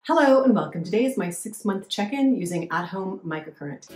Hello and welcome. Today is my 6-month check-in using at-home microcurrent.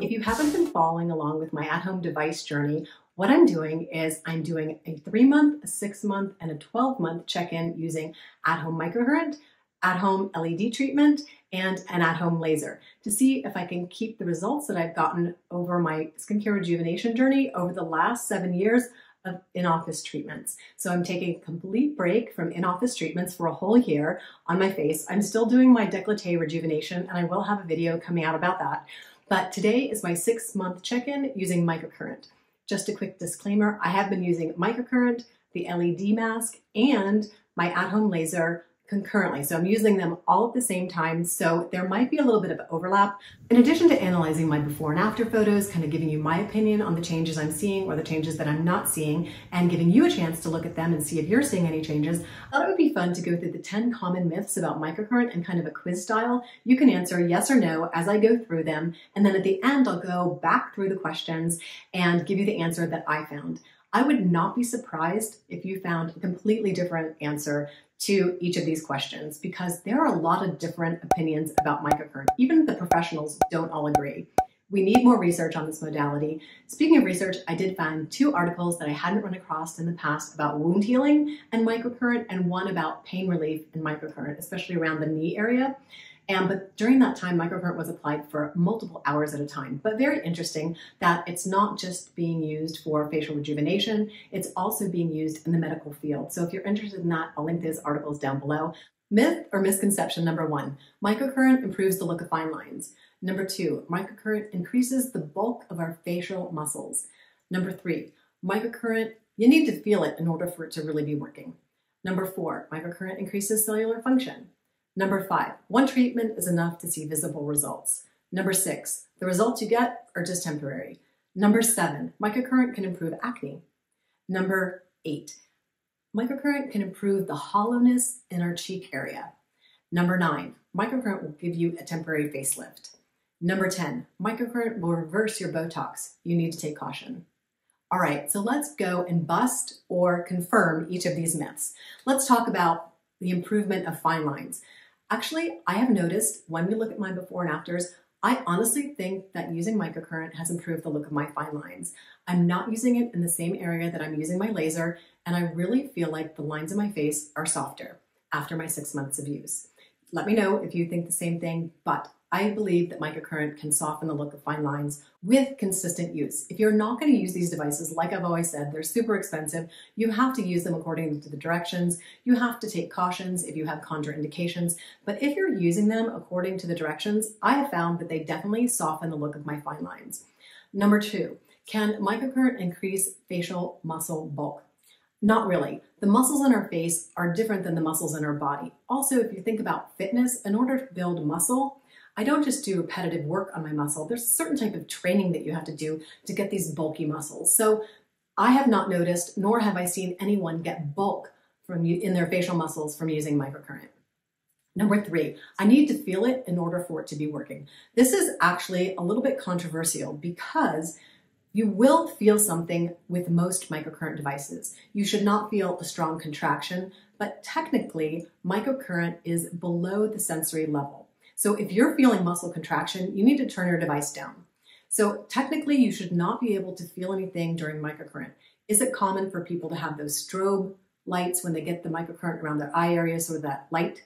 If you haven't been following along with my at-home device journey, what I'm doing is I'm doing a 3-month, a 6-month, and a 12-month check-in using at-home microcurrent, at-home LED treatment, and an at-home laser to see if I can keep the results that I've gotten over my skincare rejuvenation journey over the last 7 years of in-office treatments. So I'm taking a complete break from in-office treatments for a whole year on my face. I'm still doing my décolleté rejuvenation, and I will have a video coming out about that. But today is my 6-month check-in using microcurrent. Just a quick disclaimer, I have been using microcurrent, the LED mask, and my at-home laser concurrently. So I'm using them all at the same time, so there might be a little bit of overlap. In addition to analyzing my before and after photos, kind of giving you my opinion on the changes I'm seeing or the changes that I'm not seeing, and giving you a chance to look at them and see if you're seeing any changes, I thought it would be fun to go through the 10 common myths about microcurrent in kind of a quiz style. You can answer yes or no as I go through them, and then at the end I'll go back through the questions and give you the answer that I found. I would not be surprised if you found a completely different answer to each of these questions, because there are a lot of different opinions about microcurrent. Even the professionals don't all agree. We need more research on this modality. Speaking of research, I did find 2 articles that I hadn't run across in the past about wound healing and microcurrent, and one about pain relief and microcurrent, especially around the knee area. But during that time, microcurrent was applied for multiple hours at a time. But very interesting that it's not just being used for facial rejuvenation, it's also being used in the medical field. So if you're interested in that, I'll link those articles down below. Myth or misconception number 1, microcurrent improves the look of fine lines. Number 2, microcurrent increases the bulk of our facial muscles. Number 3, microcurrent, you need to feel it in order for it to really be working. Number 4, microcurrent increases cellular function. Number 5, one treatment is enough to see visible results. Number 6, the results you get are just temporary. Number 7, microcurrent can improve acne. Number 8, microcurrent can improve the hollowness in our cheek area. Number 9, microcurrent will give you a temporary facelift. Number 10, microcurrent will reverse your Botox. You need to take caution. All right, so let's go and bust or confirm each of these myths. Let's talk about the improvement of fine lines. Actually, I have noticed when we look at my before and afters, I honestly think that using microcurrent has improved the look of my fine lines. I'm not using it in the same area that I'm using my laser, and I really feel like the lines in my face are softer after my 6 months of use. Let me know if you think the same thing, but I believe that microcurrent can soften the look of fine lines with consistent use. If you're not going to use these devices, like I've always said, they're super expensive. You have to use them according to the directions. You have to take cautions if you have contraindications. But if you're using them according to the directions, I have found that they definitely soften the look of my fine lines. Number 2, can microcurrent increase facial muscle bulk? Not really. The muscles in our face are different than the muscles in our body. Also, if you think about fitness, in order to build muscle, I don't just do repetitive work on my muscle. There's a certain type of training that you have to do to get these bulky muscles. So I have not noticed, nor have I seen anyone get bulk in their facial muscles from using microcurrent. Number 3, I need to feel it in order for it to be working. This is actually a little bit controversial because you will feel something with most microcurrent devices. You should not feel a strong contraction, but technically microcurrent is below the sensory level. So if you're feeling muscle contraction, you need to turn your device down. So technically you should not be able to feel anything during microcurrent. Is it common for people to have those strobe lights when they get the microcurrent around their eye areas or that light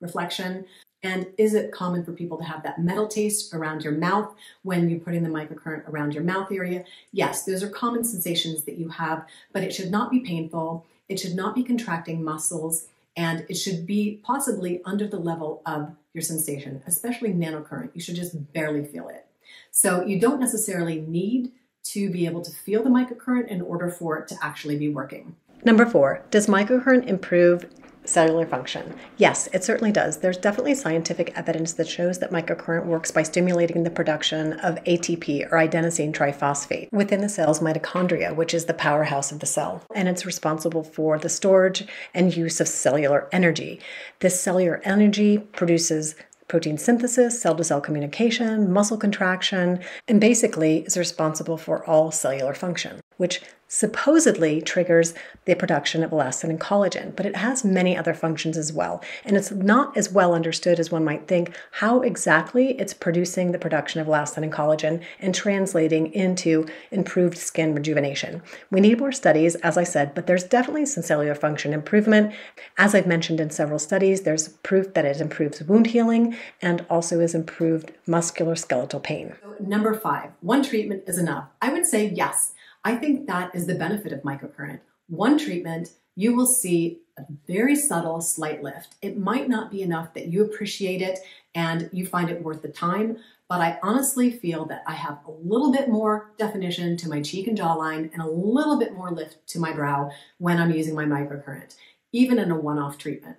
reflection? And is it common for people to have that metal taste around your mouth when you're putting the microcurrent around your mouth area? Yes, those are common sensations that you have, but it should not be painful. It should not be contracting muscles, and it should be possibly under the level of your sensation, especially nanocurrent. You should just barely feel it. So you don't necessarily need to be able to feel the microcurrent in order for it to actually be working. Number 4, does microcurrent improve cellular function? Yes, it certainly does. There's definitely scientific evidence that shows that microcurrent works by stimulating the production of ATP, or adenosine triphosphate, within the cell's mitochondria, which is the powerhouse of the cell. And it's responsible for the storage and use of cellular energy. This cellular energy produces protein synthesis, cell-to-cell communication, muscle contraction, and basically is responsible for all cellular function. which supposedly triggers the production of elastin and collagen, but it has many other functions as well. And it's not as well understood as one might think how exactly it's producing the production of elastin and collagen and translating into improved skin rejuvenation. We need more studies, as I said, but there's definitely some cellular function improvement. As I've mentioned in several studies, there's proof that it improves wound healing and also has improved musculoskeletal pain. So, number 5, one treatment is enough. I would say yes. I think that is the benefit of microcurrent. One treatment, you will see a very subtle, slight lift. It might not be enough that you appreciate it and you find it worth the time, but I honestly feel that I have a little bit more definition to my cheek and jawline and a little bit more lift to my brow when I'm using my microcurrent, even in a one-off treatment.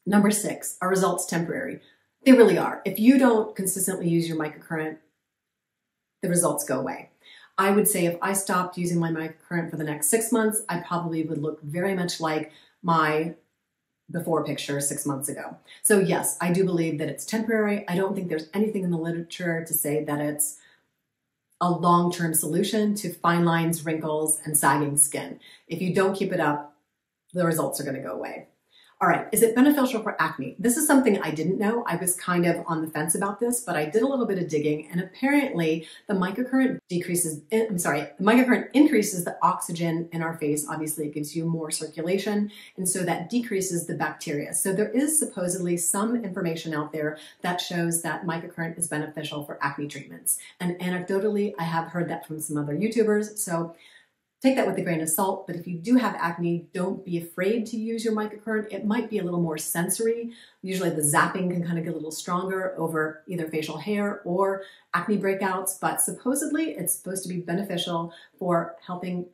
Number 6, are results temporary? They really are. If you don't consistently use your microcurrent, the results go away. I would say if I stopped using my microcurrent for the next 6 months, I probably would look very much like my before picture 6 months ago. So yes, I do believe that it's temporary. I don't think there's anything in the literature to say that it's a long-term solution to fine lines, wrinkles, and sagging skin. If you don't keep it up, the results are going to go away. All right, is it beneficial for acne? This is something I didn't know. I was kind of on the fence about this, but I did a little bit of digging, and apparently the microcurrent increases the oxygen in our face. Obviously, it gives you more circulation, and so that decreases the bacteria. So there is supposedly some information out there that shows that microcurrent is beneficial for acne treatments. And anecdotally, I have heard that from some other YouTubers, so take that with a grain of salt, but if you do have acne, don't be afraid to use your microcurrent. It might be a little more sensory. Usually the zapping can kind of get a little stronger over either facial hair or acne breakouts, but supposedly it's supposed to be beneficial for helping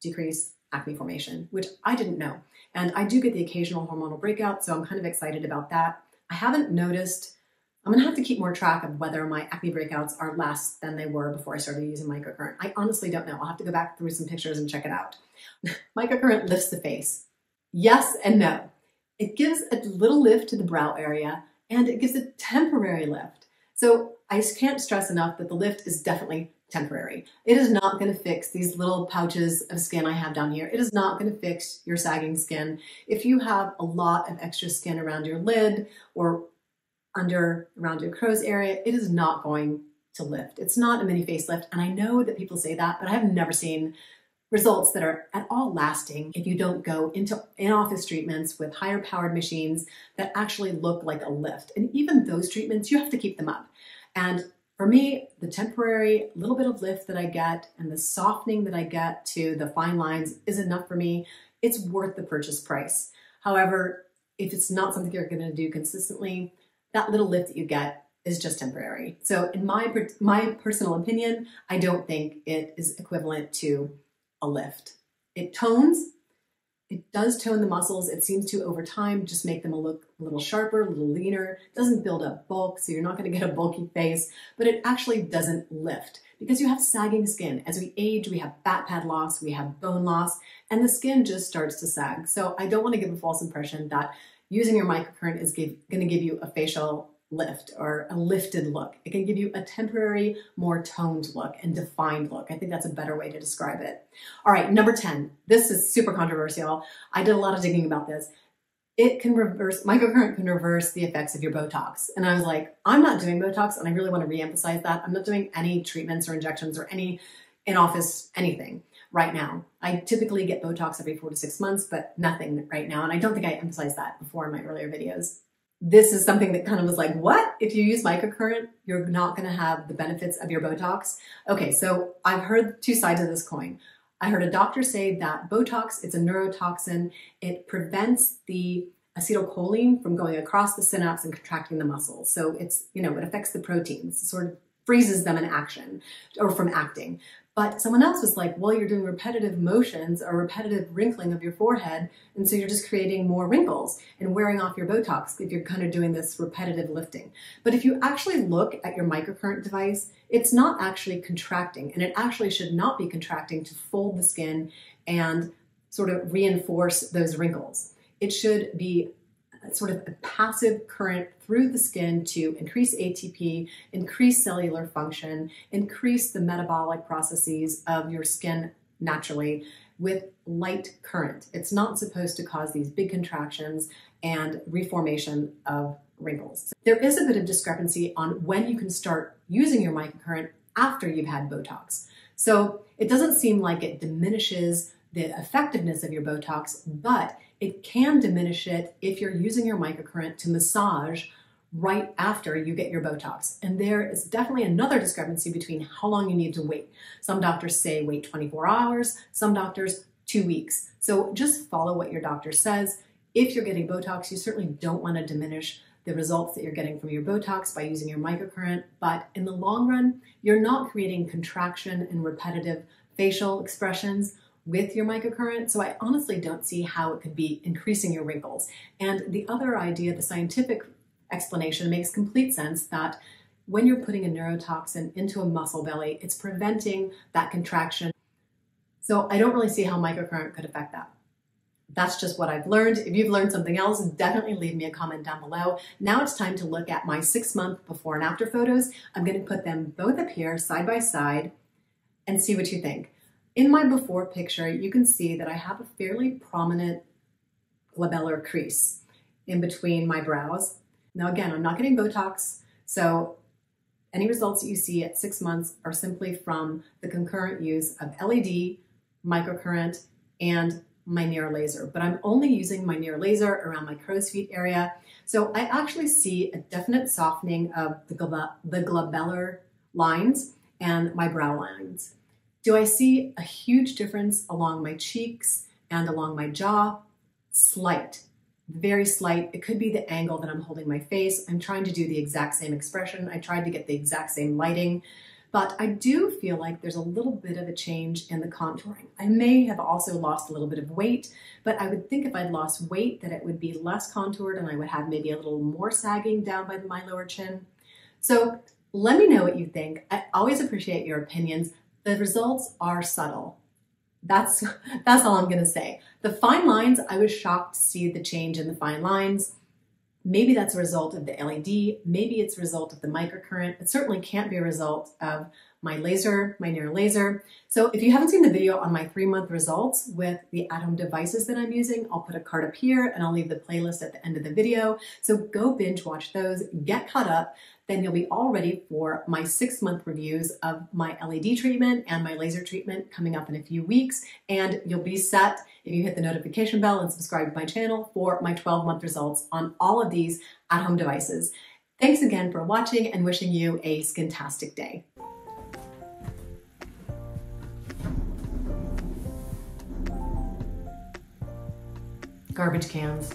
decrease acne formation, which I didn't know. And I do get the occasional hormonal breakout, so I'm kind of excited about that. I haven't noticed. I'm going to have to keep more track of whether my acne breakouts are less than they were before I started using microcurrent. I honestly don't know. I'll have to go back through some pictures and check it out. Microcurrent lifts the face. Yes and no. It gives a little lift to the brow area and it gives a temporary lift. So I can't stress enough that the lift is definitely temporary. It is not going to fix these little pouches of skin I have down here. It is not going to fix your sagging skin. If you have a lot of extra skin around your lid or around your crow's area, it is not going to lift. It's not a mini facelift. And I know that people say that, but I have never seen results that are at all lasting if you don't go into in-office treatments with higher powered machines that actually look like a lift. And even those treatments, you have to keep them up. And for me, the temporary little bit of lift that I get and the softening that I get to the fine lines is enough for me. It's worth the purchase price. However, if it's not something you're going to do consistently, that little lift that you get is just temporary. So in my personal opinion, I don't think it is equivalent to a lift. It tones, it does tone the muscles. It seems to, over time, just make them look a little sharper, a little leaner. It doesn't build up bulk, so you're not going to get a bulky face, but it actually doesn't lift because you have sagging skin. As we age, we have fat pad loss, we have bone loss, and the skin just starts to sag. So I don't want to give a false impression that using your microcurrent is going to give you a facial lift or a lifted look. It can give you a temporary, more toned look and defined look. I think that's a better way to describe it. All right, number 10. This is super controversial. I did a lot of digging about this. Microcurrent can reverse the effects of your Botox. And I was like, I'm not doing Botox, and I really want to reemphasize that. I'm not doing any treatments or injections or any in-office anything right now. I typically get Botox every 4 to 6 months, but nothing right now. And I don't think I emphasized that before in my earlier videos. This is something that kind of was like, what? If you use microcurrent, you're not going to have the benefits of your Botox? Okay, so I've heard two sides of this coin. I heard a doctor say that Botox, it's a neurotoxin. It prevents the acetylcholine from going across the synapse and contracting the muscles. So it's, it affects the proteins, it sort of freezes them in action or from acting. But someone else was like, well, you're doing repetitive motions or repetitive wrinkling of your forehead, and so you're just creating more wrinkles and wearing off your Botox if you're kind of doing this repetitive lifting. But if you actually look at your microcurrent device, it's not actually contracting, and it actually should not be contracting to fold the skin and sort of reinforce those wrinkles. It should be sort of a passive current through the skin to increase ATP, increase cellular function, increase the metabolic processes of your skin naturally with light current. It's not supposed to cause these big contractions and reformation of wrinkles. There is a bit of discrepancy on when you can start using your microcurrent after you've had Botox. So it doesn't seem like it diminishes the effectiveness of your Botox, but it can diminish it if you're using your microcurrent to massage right after you get your Botox. And there is definitely another discrepancy between how long you need to wait. Some doctors say wait 24 hours, some doctors 2 weeks. So just follow what your doctor says. If you're getting Botox, you certainly don't want to diminish the results that you're getting from your Botox by using your microcurrent, but in the long run, you're not creating contraction and repetitive facial expressions with your microcurrent, so I honestly don't see how it could be increasing your wrinkles. And the other idea, the scientific explanation, makes complete sense that when you're putting a neurotoxin into a muscle belly, it's preventing that contraction. So I don't really see how microcurrent could affect that. That's just what I've learned. If you've learned something else, definitely leave me a comment down below. Now it's time to look at my 6-month before and after photos. I'm going to put them both up here side by side and see what you think. In my before picture, you can see that I have a fairly prominent glabellar crease in between my brows. Now again, I'm not getting Botox, so any results that you see at 6 months are simply from the concurrent use of LED, microcurrent, and my near laser. But I'm only using my near laser around my crow's feet area. So I actually see a definite softening of the glabellar lines and my brow lines. Do I see a huge difference along my cheeks and along my jaw? Slight, very slight. It could be the angle that I'm holding my face. I'm trying to do the exact same expression. I tried to get the exact same lighting, but I do feel like there's a little bit of a change in the contouring. I may have also lost a little bit of weight, but I would think if I'd lost weight that it would be less contoured and I would have maybe a little more sagging down by my lower chin. So let me know what you think. I always appreciate your opinions. The results are subtle. That's all I'm gonna say. The fine lines, I was shocked to see the change in the fine lines. Maybe that's a result of the LED, maybe it's a result of the microcurrent. It certainly can't be a result of my laser, my near laser. So if you haven't seen the video on my 3-month results with the at-home devices that I'm using, I'll put a card up here and I'll leave the playlist at the end of the video. So go binge watch those, get caught up, then you'll be all ready for my 6-month reviews of my LED treatment and my laser treatment coming up in a few weeks. And you'll be set if you hit the notification bell and subscribe to my channel for my 12-month results on all of these at-home devices. Thanks again for watching and wishing you a skintastic day. Garbage cans.